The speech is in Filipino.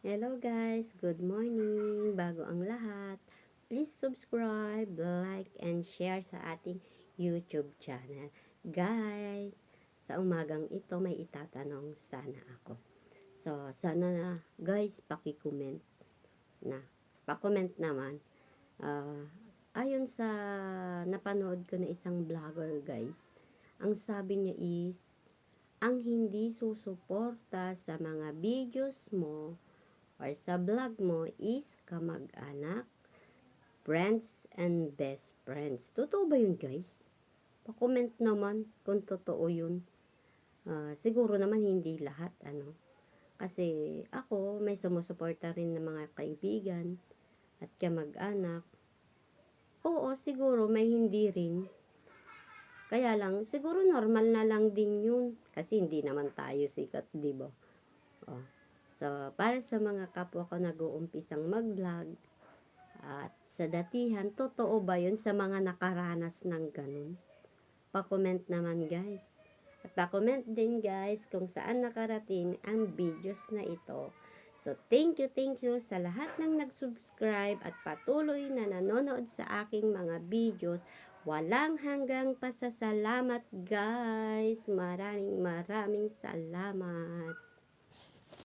Hello guys, good morning. Bago ang lahat, please subscribe, like, and share sa ating YouTube channel. Guys, sa umagang ito may itatanong sana ako. So, sana na guys, paki-comment na. Pa-comment naman. Ah, ayon sa napanood ko na isang vlogger guys, ang sabi niya is, ang hindi susuporta sa mga videos mo or sa vlog mo is kamag-anak, friends, and best friends. Totoo ba yun, guys? Pa-comment naman kung totoo yun. Siguro naman hindi lahat, ano. Kasi ako, may sumusuporta rin ng mga kaibigan at kamag-anak. Oo, siguro may hindi rin. Kaya lang, siguro normal na lang din yun. Kasi hindi naman tayo sikat, di ba? Oh. So, para sa mga kapwa ko nag-uumpisang mag-vlog, at sa datihan, totoo ba yun sa mga nakaranas ng ganun? Pa-comment naman guys. At pa-comment din guys kung saan nakarating ang videos na ito. So, thank you sa lahat ng nag-subscribe at patuloy na nanonood sa aking mga videos. Walang hanggang pasasalamat guys. Maraming salamat.